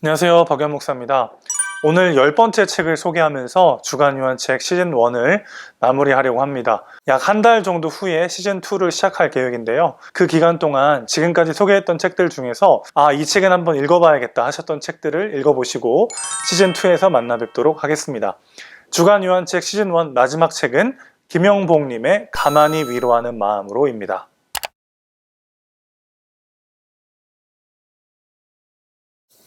안녕하세요, 박연 목사입니다. 오늘 10번째 책을 소개하면서 주간 요한책 시즌1을 마무리하려고 합니다. 약 한 달 정도 후에 시즌2를 시작할 계획인데요. 그 기간 동안 지금까지 소개했던 책들 중에서 이 책은 한번 읽어봐야겠다 하셨던 책들을 읽어보시고 시즌2에서 만나 뵙도록 하겠습니다. 주간 요한책 시즌1 마지막 책은 김영복님의 가만히 위로하는 마음으로입니다.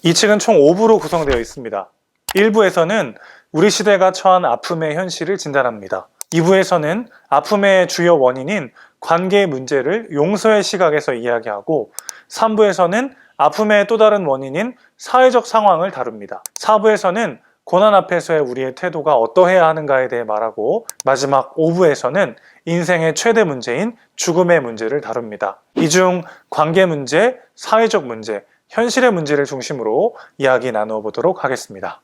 이 책은 총 5부로 구성되어 있습니다. 1부에서는 우리 시대가 처한 아픔의 현실을 진단합니다. 2부에서는 아픔의 주요 원인인 관계의 문제를 용서의 시각에서 이야기하고 3부에서는 아픔의 또 다른 원인인 사회적 상황을 다룹니다. 4부에서는 고난 앞에서의 우리의 태도가 어떠해야 하는가에 대해 말하고 마지막 5부에서는 인생의 최대 문제인 죽음의 문제를 다룹니다. 이 중 관계 문제, 사회적 문제, 현실의 문제를 중심으로 이야기 나누어 보도록 하겠습니다.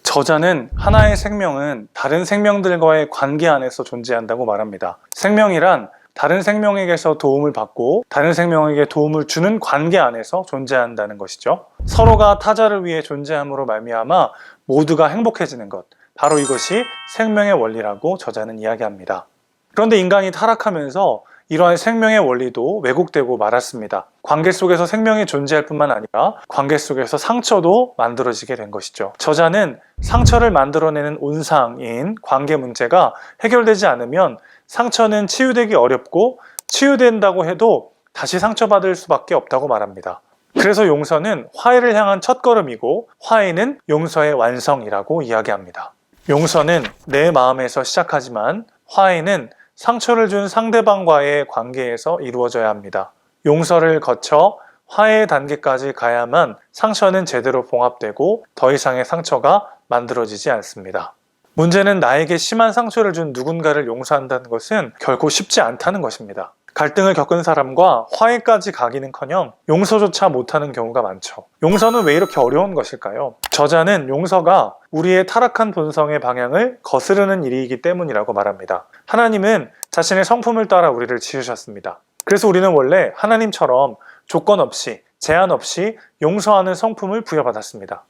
저자는 하나의 생명은 다른 생명들과의 관계 안에서 존재한다고 말합니다. 생명이란 다른 생명에게서 도움을 받고 다른 생명에게 도움을 주는 관계 안에서 존재한다는 것이죠. 서로가 타자를 위해 존재함으로 말미암아 모두가 행복해지는 것, 바로 이것이 생명의 원리라고 저자는 이야기합니다. 그런데 인간이 타락하면서 이러한 생명의 원리도 왜곡되고 말았습니다. 관계 속에서 생명이 존재할 뿐만 아니라 관계 속에서 상처도 만들어지게 된 것이죠. 저자는 상처를 만들어내는 온상인 관계 문제가 해결되지 않으면 상처는 치유되기 어렵고 치유된다고 해도 다시 상처받을 수밖에 없다고 말합니다. 그래서 용서는 화해를 향한 첫걸음이고 화해는 용서의 완성이라고 이야기합니다. 용서는 내 마음에서 시작하지만 화해는 상처를 준 상대방과의 관계에서 이루어져야 합니다. 용서를 거쳐 화해 단계까지 가야만 상처는 제대로 봉합되고 더 이상의 상처가 만들어지지 않습니다. 문제는 나에게 심한 상처를 준 누군가를 용서한다는 것은 결코 쉽지 않다는 것입니다. 갈등을 겪은 사람과 화해까지 가기는커녕 용서조차 못하는 경우가 많죠. 용서는 왜 이렇게 어려운 것일까요? 저자는 용서가 우리의 타락한 본성의 방향을 거스르는 일이기 때문이라고 말합니다. 하나님은 자신의 성품을 따라 우리를 지으셨습니다. 그래서 우리는 원래 하나님처럼 조건 없이, 제한 없이 용서하는 성품을 부여받았습니다.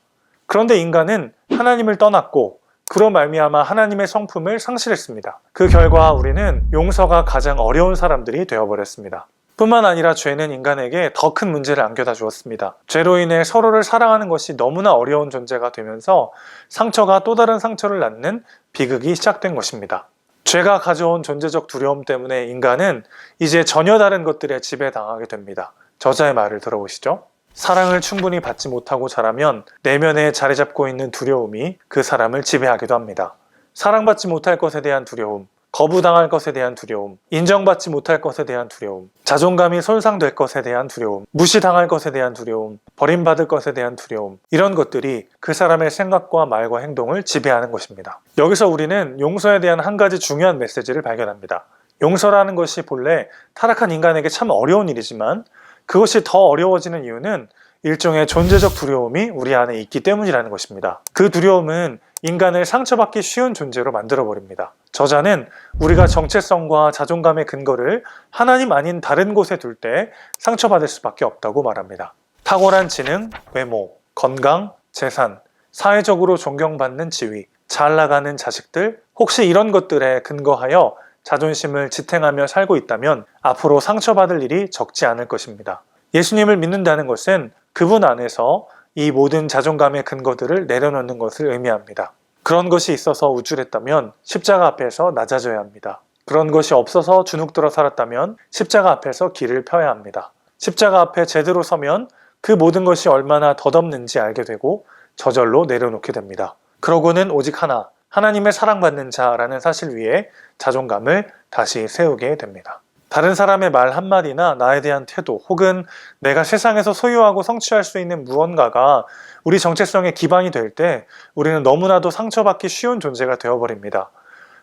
그런데 인간은 하나님을 떠났고 그로 말미암아 하나님의 성품을 상실했습니다. 그 결과 우리는 용서가 가장 어려운 사람들이 되어버렸습니다. 뿐만 아니라 죄는 인간에게 더 큰 문제를 안겨다 주었습니다. 죄로 인해 서로를 사랑하는 것이 너무나 어려운 존재가 되면서 상처가 또 다른 상처를 낳는 비극이 시작된 것입니다. 죄가 가져온 존재적 두려움 때문에 인간은 이제 전혀 다른 것들에 지배당하게 됩니다. 저자의 말을 들어보시죠. 사랑을 충분히 받지 못하고 자라면 내면에 자리 잡고 있는 두려움이 그 사람을 지배하기도 합니다. 사랑받지 못할 것에 대한 두려움, 거부당할 것에 대한 두려움, 인정받지 못할 것에 대한 두려움, 자존감이 손상될 것에 대한 두려움, 무시당할 것에 대한 두려움, 버림받을 것에 대한 두려움, 이런 것들이 그 사람의 생각과 말과 행동을 지배하는 것입니다. 여기서 우리는 용서에 대한 한 가지 중요한 메시지를 발견합니다. 용서라는 것이 본래 타락한 인간에게 참 어려운 일이지만 그것이 더 어려워지는 이유는 일종의 존재적 두려움이 우리 안에 있기 때문이라는 것입니다. 그 두려움은 인간을 상처받기 쉬운 존재로 만들어버립니다. 저자는 우리가 정체성과 자존감의 근거를 하나님 아닌 다른 곳에 둘 때 상처받을 수밖에 없다고 말합니다. 탁월한 지능, 외모, 건강, 재산, 사회적으로 존경받는 지위, 잘 나가는 자식들, 혹시 이런 것들에 근거하여 자존심을 지탱하며 살고 있다면 앞으로 상처받을 일이 적지 않을 것입니다. 예수님을 믿는다는 것은 그분 안에서 이 모든 자존감의 근거들을 내려놓는 것을 의미합니다. 그런 것이 있어서 우쭐했다면 십자가 앞에서 낮아져야 합니다. 그런 것이 없어서 주눅들어 살았다면 십자가 앞에서 길을 펴야 합니다. 십자가 앞에 제대로 서면 그 모든 것이 얼마나 덧없는지 알게 되고 저절로 내려놓게 됩니다. 그러고는 오직 하나, 하나님의 사랑받는 자라는 사실 위에 자존감을 다시 세우게 됩니다. 다른 사람의 말 한마디나 나에 대한 태도 혹은 내가 세상에서 소유하고 성취할 수 있는 무언가가 우리 정체성의 기반이 될 때 우리는 너무나도 상처받기 쉬운 존재가 되어버립니다.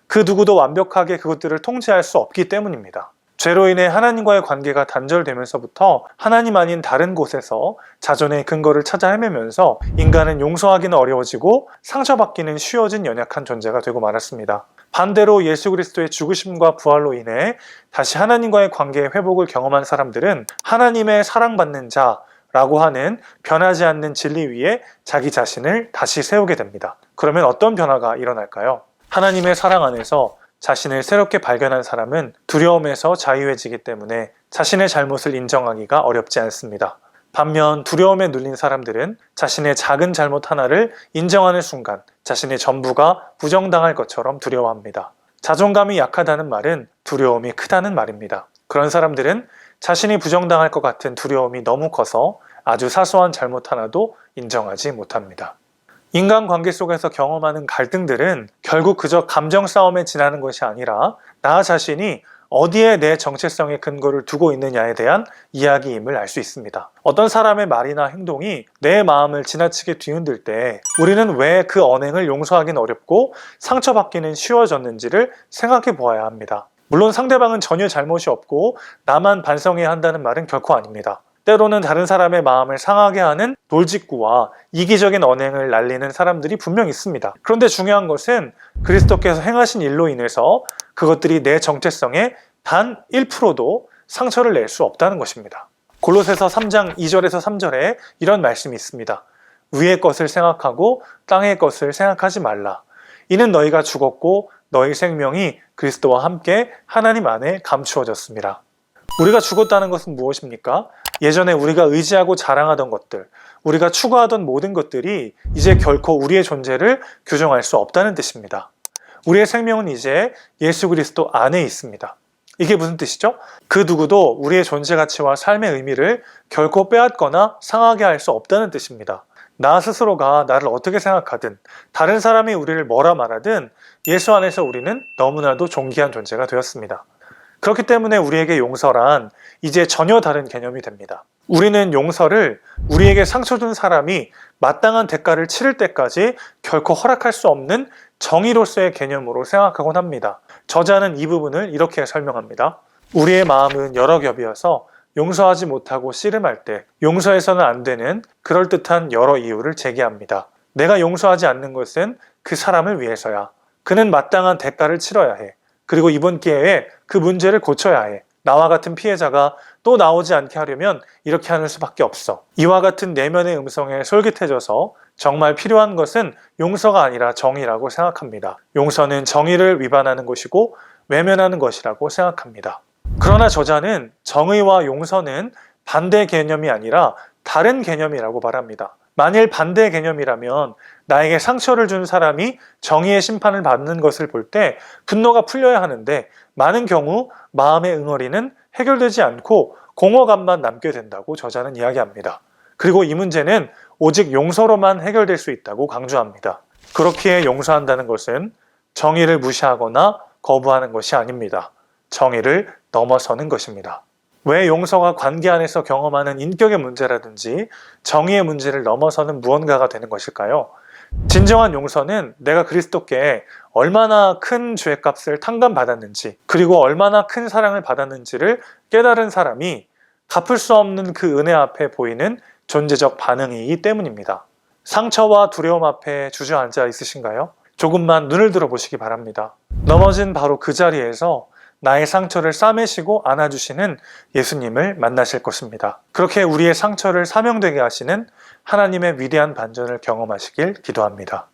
그 누구도 완벽하게 그것들을 통제할 수 없기 때문입니다. 죄로 인해 하나님과의 관계가 단절되면서부터 하나님 아닌 다른 곳에서 자존의 근거를 찾아 헤매면서 인간은 용서하기는 어려워지고 상처받기는 쉬워진 연약한 존재가 되고 말았습니다. 반대로 예수 그리스도의 죽으심과 부활로 인해 다시 하나님과의 관계의 회복을 경험한 사람들은 하나님의 사랑받는 자 라고 하는 변하지 않는 진리 위에 자기 자신을 다시 세우게 됩니다. 그러면 어떤 변화가 일어날까요? 하나님의 사랑 안에서 자신을 새롭게 발견한 사람은 두려움에서 자유해지기 때문에 자신의 잘못을 인정하기가 어렵지 않습니다. 반면 두려움에 눌린 사람들은 자신의 작은 잘못 하나를 인정하는 순간 자신의 전부가 부정당할 것처럼 두려워합니다. 자존감이 약하다는 말은 두려움이 크다는 말입니다. 그런 사람들은 자신이 부정당할 것 같은 두려움이 너무 커서 아주 사소한 잘못 하나도 인정하지 못합니다. 인간관계 속에서 경험하는 갈등들은 결국 그저 감정 싸움에 지나는 것이 아니라 나 자신이 어디에 내 정체성의 근거를 두고 있느냐에 대한 이야기임을 알 수 있습니다. 어떤 사람의 말이나 행동이 내 마음을 지나치게 뒤흔들 때 우리는 왜 그 언행을 용서하기는 어렵고 상처받기는 쉬워졌는지를 생각해 보아야 합니다. 물론 상대방은 전혀 잘못이 없고 나만 반성해야 한다는 말은 결코 아닙니다. 때로는 다른 사람의 마음을 상하게 하는 돌직구와 이기적인 언행을 날리는 사람들이 분명 있습니다. 그런데 중요한 것은 그리스도께서 행하신 일로 인해서 그것들이 내 정체성에 단 1%도 상처를 낼 수 없다는 것입니다. 골로새서 3장 2절에서 3절에 이런 말씀이 있습니다. 위의 것을 생각하고 땅의 것을 생각하지 말라. 이는 너희가 죽었고 너희 생명이 그리스도와 함께 하나님 안에 감추어졌습니다. 우리가 죽었다는 것은 무엇입니까? 예전에 우리가 의지하고 자랑하던 것들, 우리가 추구하던 모든 것들이 이제 결코 우리의 존재를 규정할 수 없다는 뜻입니다. 우리의 생명은 이제 예수 그리스도 안에 있습니다. 이게 무슨 뜻이죠? 그 누구도 우리의 존재 가치와 삶의 의미를 결코 빼앗거나 상하게 할 수 없다는 뜻입니다. 나 스스로가 나를 어떻게 생각하든 다른 사람이 우리를 뭐라 말하든 예수 안에서 우리는 너무나도 존귀한 존재가 되었습니다. 그렇기 때문에 우리에게 용서란 이제 전혀 다른 개념이 됩니다. 우리는 용서를 우리에게 상처 준 사람이 마땅한 대가를 치를 때까지 결코 허락할 수 없는 정의로서의 개념으로 생각하곤 합니다. 저자는 이 부분을 이렇게 설명합니다. 우리의 마음은 여러 겹이어서 용서하지 못하고 씨름할 때 용서해서는 안 되는 그럴듯한 여러 이유를 제기합니다. 내가 용서하지 않는 것은 그 사람을 위해서야. 그는 마땅한 대가를 치러야 해. 그리고 이번 기회에 그 문제를 고쳐야 해. 나와 같은 피해자가 또 나오지 않게 하려면 이렇게 하는 수밖에 없어. 이와 같은 내면의 음성에 솔깃해져서 정말 필요한 것은 용서가 아니라 정의라고 생각합니다. 용서는 정의를 위반하는 것이고 외면하는 것이라고 생각합니다. 그러나 저자는 정의와 용서는 반대 개념이 아니라 다른 개념이라고 말합니다. 만일 반대 개념이라면 나에게 상처를 준 사람이 정의의 심판을 받는 것을 볼 때 분노가 풀려야 하는데 많은 경우 마음의 응어리는 해결되지 않고 공허감만 남게 된다고 저자는 이야기합니다. 그리고 이 문제는 오직 용서로만 해결될 수 있다고 강조합니다. 그렇기에 용서한다는 것은 정의를 무시하거나 거부하는 것이 아닙니다. 정의를 넘어서는 것입니다. 왜 용서가 관계 안에서 경험하는 인격의 문제라든지 정의의 문제를 넘어서는 무언가가 되는 것일까요? 진정한 용서는 내가 그리스도께 얼마나 큰 죄값을 탕감받았는지 그리고 얼마나 큰 사랑을 받았는지를 깨달은 사람이 갚을 수 없는 그 은혜 앞에 보이는 존재적 반응이기 때문입니다. 상처와 두려움 앞에 주저앉아 있으신가요? 조금만 눈을 들어보시기 바랍니다. 넘어진 바로 그 자리에서 나의 상처를 싸매시고 안아주시는 예수님을 만나실 것입니다. 그렇게 우리의 상처를 사명되게 하시는 하나님의 위대한 반전을 경험하시길 기도합니다.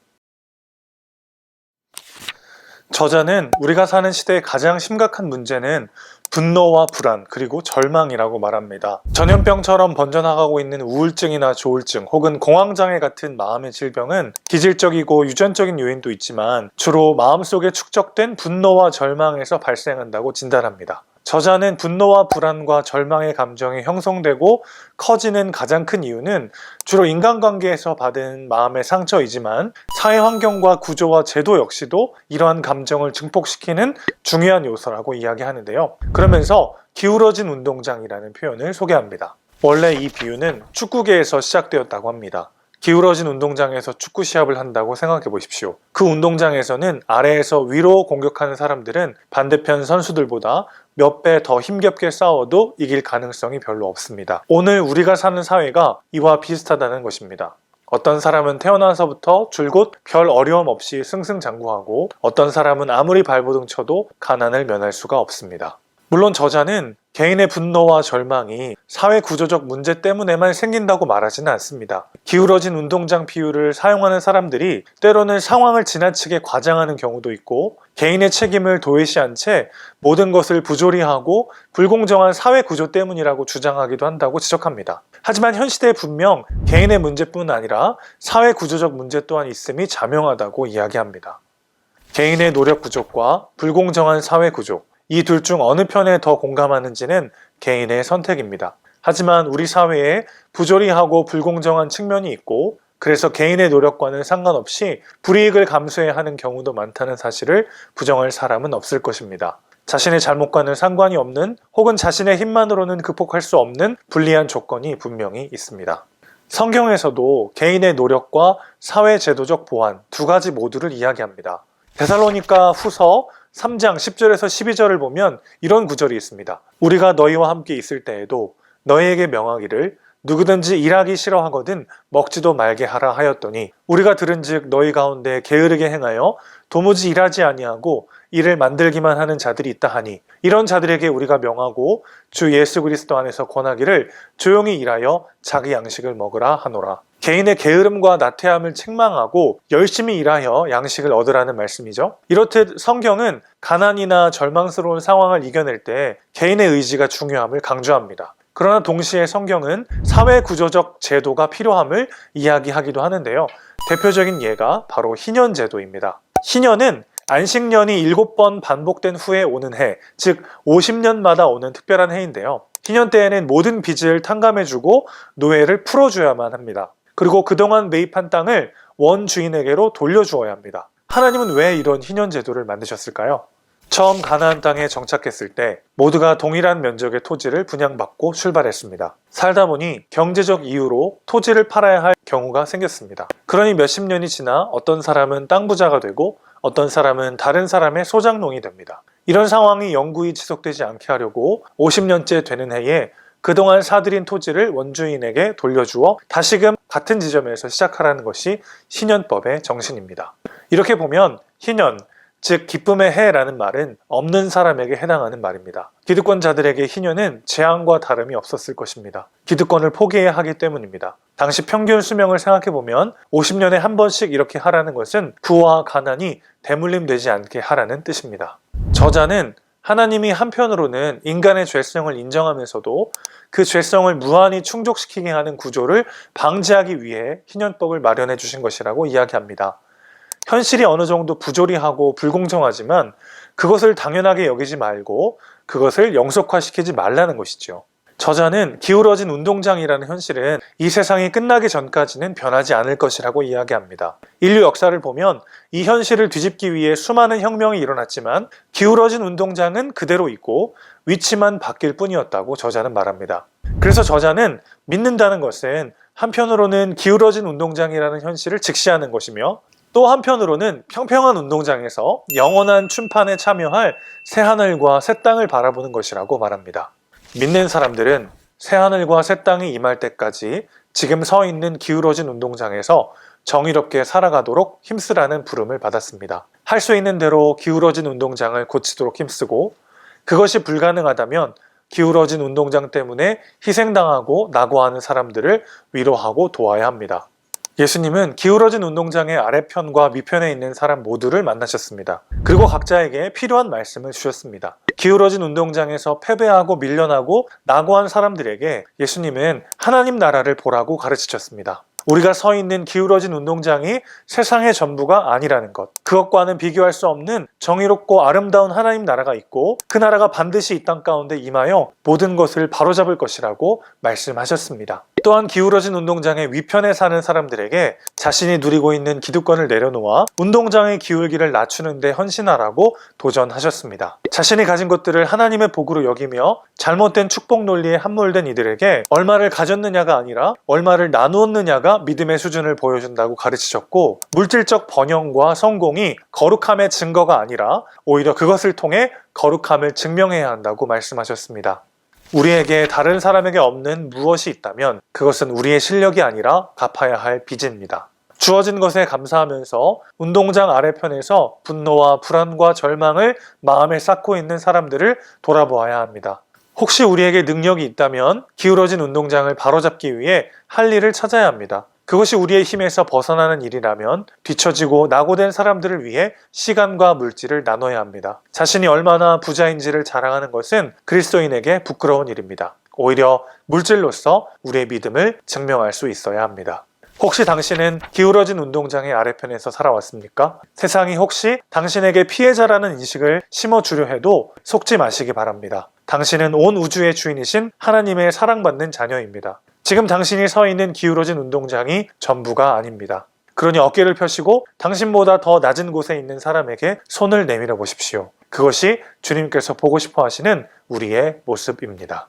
저자는 우리가 사는 시대의 가장 심각한 문제는 분노와 불안 그리고 절망이라고 말합니다. 전염병처럼 번져나가고 있는 우울증이나 조울증 혹은 공황장애 같은 마음의 질병은 기질적이고 유전적인 요인도 있지만 주로 마음속에 축적된 분노와 절망에서 발생한다고 진단합니다. 저자는 분노와 불안과 절망의 감정이 형성되고 커지는 가장 큰 이유는 주로 인간관계에서 받은 마음의 상처이지만 사회환경과 구조와 제도 역시도 이러한 감정을 증폭시키는 중요한 요소라고 이야기하는데요. 그러면서 기울어진 운동장이라는 표현을 소개합니다. 원래 이 비유는 축구계에서 시작되었다고 합니다. 기울어진 운동장에서 축구 시합을 한다고 생각해 보십시오. 그 운동장에서는 아래에서 위로 공격하는 사람들은 반대편 선수들보다 몇 배 더 힘겹게 싸워도 이길 가능성이 별로 없습니다. 오늘 우리가 사는 사회가 이와 비슷하다는 것입니다. 어떤 사람은 태어나서부터 줄곧 별 어려움 없이 승승장구하고 어떤 사람은 아무리 발버둥 쳐도 가난을 면할 수가 없습니다. 물론 저자는 개인의 분노와 절망이 사회 구조적 문제 때문에만 생긴다고 말하지는 않습니다. 기울어진 운동장 비유를 사용하는 사람들이 때로는 상황을 지나치게 과장하는 경우도 있고, 개인의 책임을 도외시한 채 모든 것을 부조리하고 불공정한 사회 구조 때문이라고 주장하기도 한다고 지적합니다. 하지만 현 시대에 분명 개인의 문제뿐 아니라 사회 구조적 문제 또한 있음이 자명하다고 이야기합니다. 개인의 노력 부족과 불공정한 사회 구조, 이 둘 중 어느 편에 더 공감하는지는 개인의 선택입니다. 하지만 우리 사회에 부조리하고 불공정한 측면이 있고, 그래서 개인의 노력과는 상관없이 불이익을 감수해야 하는 경우도 많다는 사실을 부정할 사람은 없을 것입니다. 자신의 잘못과는 상관이 없는, 혹은 자신의 힘만으로는 극복할 수 없는 불리한 조건이 분명히 있습니다. 성경에서도 개인의 노력과 사회제도적 보완 두 가지 모두를 이야기합니다. 데살로니가 후서 3장 10절에서 12절을 보면 이런 구절이 있습니다. 우리가 너희와 함께 있을 때에도 너희에게 명하기를 누구든지 일하기 싫어하거든 먹지도 말게 하라 하였더니, 우리가 들은즉 너희 가운데 게으르게 행하여 도무지 일하지 아니하고 일을 만들기만 하는 자들이 있다 하니, 이런 자들에게 우리가 명하고 주 예수 그리스도 안에서 권하기를 조용히 일하여 자기 양식을 먹으라 하노라. 개인의 게으름과 나태함을 책망하고 열심히 일하여 양식을 얻으라는 말씀이죠. 이렇듯 성경은 가난이나 절망스러운 상황을 이겨낼 때 개인의 의지가 중요함을 강조합니다. 그러나 동시에 성경은 사회 구조적 제도가 필요함을 이야기하기도 하는데요. 대표적인 예가 바로 희년 제도입니다. 희년은 안식년이 7번 반복된 후에 오는 해, 즉 50년마다 오는 특별한 해인데요. 희년 때에는 모든 빚을 탕감해주고 노예를 풀어줘야만 합니다. 그리고 그동안 매입한 땅을 원주인에게로 돌려주어야 합니다. 하나님은 왜 이런 희년 제도를 만드셨을까요? 처음 가나안 땅에 정착했을 때 모두가 동일한 면적의 토지를 분양받고 출발했습니다. 살다 보니 경제적 이유로 토지를 팔아야 할 경우가 생겼습니다. 그러니 몇십 년이 지나 어떤 사람은 땅 부자가 되고 어떤 사람은 다른 사람의 소장농이 됩니다. 이런 상황이 영구히 지속되지 않게 하려고 50년째 되는 해에 그동안 사들인 토지를 원주인에게 돌려주어 다시금 같은 지점에서 시작하라는 것이 희년법의 정신입니다. 이렇게 보면 희년, 즉 기쁨의 해라는 말은 없는 사람에게 해당하는 말입니다. 기득권자들에게 희년은 재앙과 다름이 없었을 것입니다. 기득권을 포기해야 하기 때문입니다. 당시 평균 수명을 생각해보면 50년에 한 번씩 이렇게 하라는 것은 부와 가난이 대물림되지 않게 하라는 뜻입니다. 저자는 하나님이 한편으로는 인간의 죄성을 인정하면서도 그 죄성을 무한히 충족시키게 하는 구조를 방지하기 위해 희년법을 마련해 주신 것이라고 이야기합니다. 현실이 어느 정도 부조리하고 불공정하지만 그것을 당연하게 여기지 말고 그것을 영속화시키지 말라는 것이죠. 저자는 기울어진 운동장이라는 현실은 이 세상이 끝나기 전까지는 변하지 않을 것이라고 이야기합니다. 인류 역사를 보면 이 현실을 뒤집기 위해 수많은 혁명이 일어났지만 기울어진 운동장은 그대로 있고 위치만 바뀔 뿐이었다고 저자는 말합니다. 그래서 저자는 믿는다는 것은 한편으로는 기울어진 운동장이라는 현실을 직시하는 것이며, 또 한편으로는 평평한 운동장에서 영원한 춤판에 참여할 새하늘과 새 땅을 바라보는 것이라고 말합니다. 믿는 사람들은 새하늘과 새 땅이 임할 때까지 지금 서 있는 기울어진 운동장에서 정의롭게 살아가도록 힘쓰라는 부름을 받았습니다. 할 수 있는 대로 기울어진 운동장을 고치도록 힘쓰고, 그것이 불가능하다면 기울어진 운동장 때문에 희생당하고 낙오하는 사람들을 위로하고 도와야 합니다. 예수님은 기울어진 운동장의 아래편과 밑편에 있는 사람 모두를 만나셨습니다. 그리고 각자에게 필요한 말씀을 주셨습니다. 기울어진 운동장에서 패배하고 밀려나고 낙오한 사람들에게 예수님은 하나님 나라를 보라고 가르치셨습니다. 우리가 서 있는 기울어진 운동장이 세상의 전부가 아니라는 것, 그것과는 비교할 수 없는 정의롭고 아름다운 하나님 나라가 있고 그 나라가 반드시 이 땅 가운데 임하여 모든 것을 바로잡을 것이라고 말씀하셨습니다. 또한 기울어진 운동장의 위편에 사는 사람들에게 자신이 누리고 있는 기득권을 내려놓아 운동장의 기울기를 낮추는 데 헌신하라고 도전하셨습니다. 자신이 가진 것들을 하나님의 복으로 여기며 잘못된 축복 논리에 함몰된 이들에게 얼마를 가졌느냐가 아니라 얼마를 나누었느냐가 믿음의 수준을 보여준다고 가르치셨고, 물질적 번영과 성공이 거룩함의 증거가 아니라 오히려 그것을 통해 거룩함을 증명해야 한다고 말씀하셨습니다. 우리에게 다른 사람에게 없는 무엇이 있다면 그것은 우리의 실력이 아니라 갚아야 할 빚입니다. 주어진 것에 감사하면서 운동장 아래편에서 분노와 불안과 절망을 마음에 쌓고 있는 사람들을 돌아보아야 합니다. 혹시 우리에게 능력이 있다면 기울어진 운동장을 바로잡기 위해 할 일을 찾아야 합니다. 그것이 우리의 힘에서 벗어나는 일이라면 뒤처지고 낙오된 사람들을 위해 시간과 물질을 나눠야 합니다. 자신이 얼마나 부자인지를 자랑하는 것은 그리스도인에게 부끄러운 일입니다. 오히려 물질로서 우리의 믿음을 증명할 수 있어야 합니다. 혹시 당신은 기울어진 운동장의 아래편에서 살아왔습니까? 세상이 혹시 당신에게 피해자라는 인식을 심어주려 해도 속지 마시기 바랍니다. 당신은 온 우주의 주인이신 하나님의 사랑받는 자녀입니다. 지금 당신이 서 있는 기울어진 운동장이 전부가 아닙니다. 그러니 어깨를 펴시고 당신보다 더 낮은 곳에 있는 사람에게 손을 내밀어 보십시오. 그것이 주님께서 보고 싶어 하시는 우리의 모습입니다.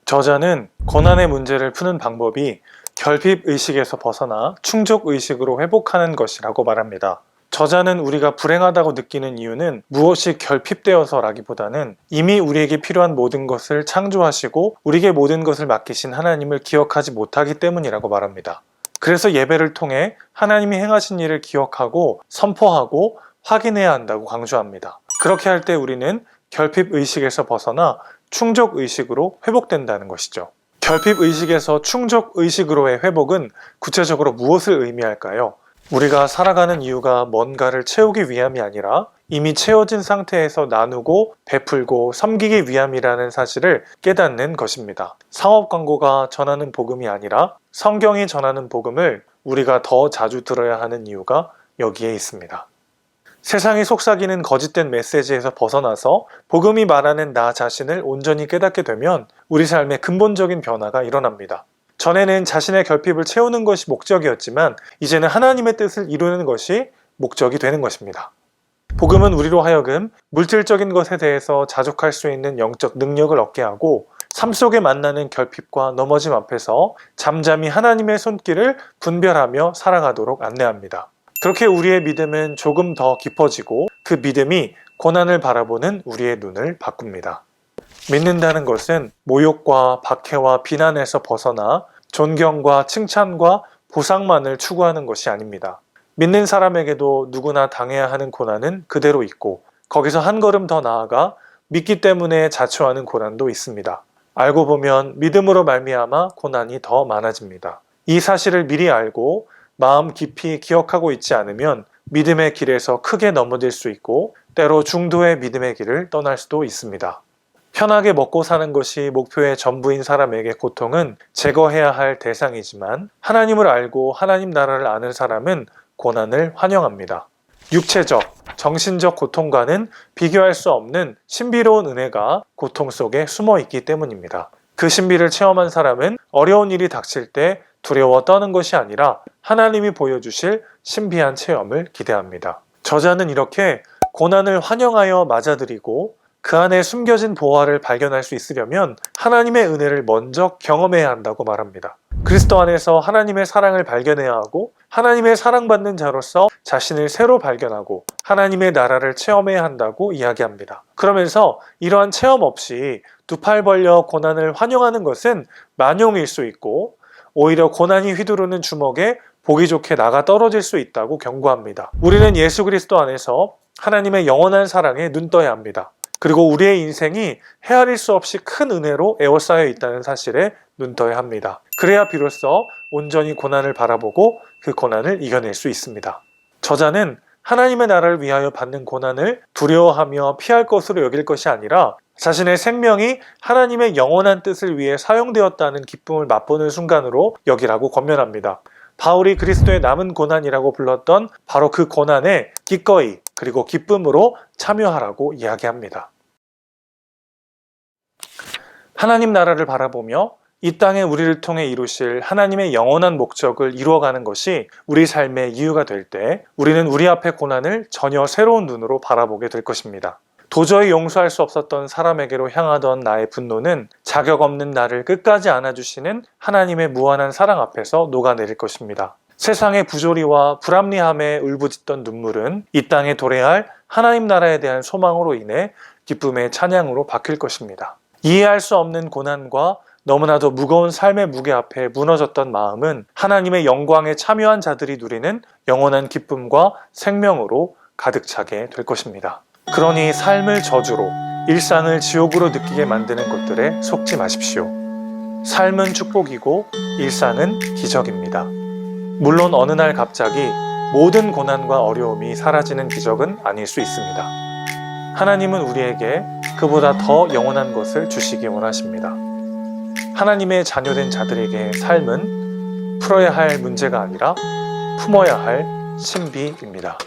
저자는 고난의 문제를 푸는 방법이 결핍의식에서 벗어나 충족의식으로 회복하는 것이라고 말합니다. 저자는 우리가 불행하다고 느끼는 이유는 무엇이 결핍되어서라기보다는 이미 우리에게 필요한 모든 것을 창조하시고 우리에게 모든 것을 맡기신 하나님을 기억하지 못하기 때문이라고 말합니다. 그래서 예배를 통해 하나님이 행하신 일을 기억하고 선포하고 확인해야 한다고 강조합니다. 그렇게 할 때 우리는 결핍의식에서 벗어나 충족의식으로 회복된다는 것이죠. 결핍의식에서 충족의식으로의 회복은 구체적으로 무엇을 의미할까요? 우리가 살아가는 이유가 뭔가를 채우기 위함이 아니라 이미 채워진 상태에서 나누고 베풀고 섬기기 위함이라는 사실을 깨닫는 것입니다. 상업 광고가 전하는 복음이 아니라 성경이 전하는 복음을 우리가 더 자주 들어야 하는 이유가 여기에 있습니다. 세상이 속삭이는 거짓된 메시지에서 벗어나서 복음이 말하는 나 자신을 온전히 깨닫게 되면 우리 삶에 근본적인 변화가 일어납니다. 전에는 자신의 결핍을 채우는 것이 목적이었지만 이제는 하나님의 뜻을 이루는 것이 목적이 되는 것입니다. 복음은 우리로 하여금 물질적인 것에 대해서 자족할 수 있는 영적 능력을 얻게 하고 삶 속에 만나는 결핍과 넘어짐 앞에서 잠잠히 하나님의 손길을 분별하며 살아가도록 안내합니다. 그렇게 우리의 믿음은 조금 더 깊어지고 그 믿음이 고난을 바라보는 우리의 눈을 바꿉니다. 믿는다는 것은 모욕과 박해와 비난에서 벗어나 존경과 칭찬과 보상만을 추구하는 것이 아닙니다. 믿는 사람에게도 누구나 당해야 하는 고난은 그대로 있고 거기서 한 걸음 더 나아가 믿기 때문에 자초하는 고난도 있습니다. 알고 보면 믿음으로 말미암아 고난이 더 많아집니다. 이 사실을 미리 알고 마음 깊이 기억하고 있지 않으면 믿음의 길에서 크게 넘어질 수 있고 때로 중도의 믿음의 길을 떠날 수도 있습니다. 편하게 먹고 사는 것이 목표의 전부인 사람에게 고통은 제거해야 할 대상이지만 하나님을 알고 하나님 나라를 아는 사람은 고난을 환영합니다. 육체적, 정신적 고통과는 비교할 수 없는 신비로운 은혜가 고통 속에 숨어 있기 때문입니다. 그 신비를 체험한 사람은 어려운 일이 닥칠 때 두려워 떠는 것이 아니라 하나님이 보여주실 신비한 체험을 기대합니다. 저자는 이렇게 고난을 환영하여 맞아들이고 그 안에 숨겨진 보화를 발견할 수 있으려면 하나님의 은혜를 먼저 경험해야 한다고 말합니다. 그리스도 안에서 하나님의 사랑을 발견해야 하고 하나님의 사랑받는 자로서 자신을 새로 발견하고 하나님의 나라를 체험해야 한다고 이야기합니다. 그러면서 이러한 체험 없이 두 팔 벌려 고난을 환영하는 것은 만용일 수 있고 오히려 고난이 휘두르는 주먹에 보기 좋게 나가 떨어질 수 있다고 경고합니다. 우리는 예수 그리스도 안에서 하나님의 영원한 사랑에 눈떠야 합니다. 그리고 우리의 인생이 헤아릴 수 없이 큰 은혜로 에워싸여 있다는 사실에 눈떠야 합니다. 그래야 비로소 온전히 고난을 바라보고 그 고난을 이겨낼 수 있습니다. 저자는 하나님의 나라를 위하여 받는 고난을 두려워하며 피할 것으로 여길 것이 아니라 자신의 생명이 하나님의 영원한 뜻을 위해 사용되었다는 기쁨을 맛보는 순간으로 여기라고 권면합니다. 바울이 그리스도의 남은 고난이라고 불렀던 바로 그 고난에 기꺼이 그리고 기쁨으로 참여하라고 이야기합니다. 하나님 나라를 바라보며 이 땅에 우리를 통해 이루실 하나님의 영원한 목적을 이루어가는 것이 우리 삶의 이유가 될 때 우리는 우리 앞의 고난을 전혀 새로운 눈으로 바라보게 될 것입니다. 도저히 용서할 수 없었던 사람에게로 향하던 나의 분노는 자격 없는 나를 끝까지 안아주시는 하나님의 무한한 사랑 앞에서 녹아내릴 것입니다. 세상의 부조리와 불합리함에 울부짖던 눈물은 이 땅에 도래할 하나님 나라에 대한 소망으로 인해 기쁨의 찬양으로 바뀔 것입니다. 이해할 수 없는 고난과 너무나도 무거운 삶의 무게 앞에 무너졌던 마음은 하나님의 영광에 참여한 자들이 누리는 영원한 기쁨과 생명으로 가득 차게 될 것입니다. 그러니 삶을 저주로, 일상을 지옥으로 느끼게 만드는 것들에 속지 마십시오. 삶은 축복이고 일상은 기적입니다. 물론 어느 날 갑자기 모든 고난과 어려움이 사라지는 기적은 아닐 수 있습니다. 하나님은 우리에게 그보다 더 영원한 것을 주시기 원하십니다. 하나님의 자녀된 자들에게 삶은 풀어야 할 문제가 아니라 품어야 할 신비입니다.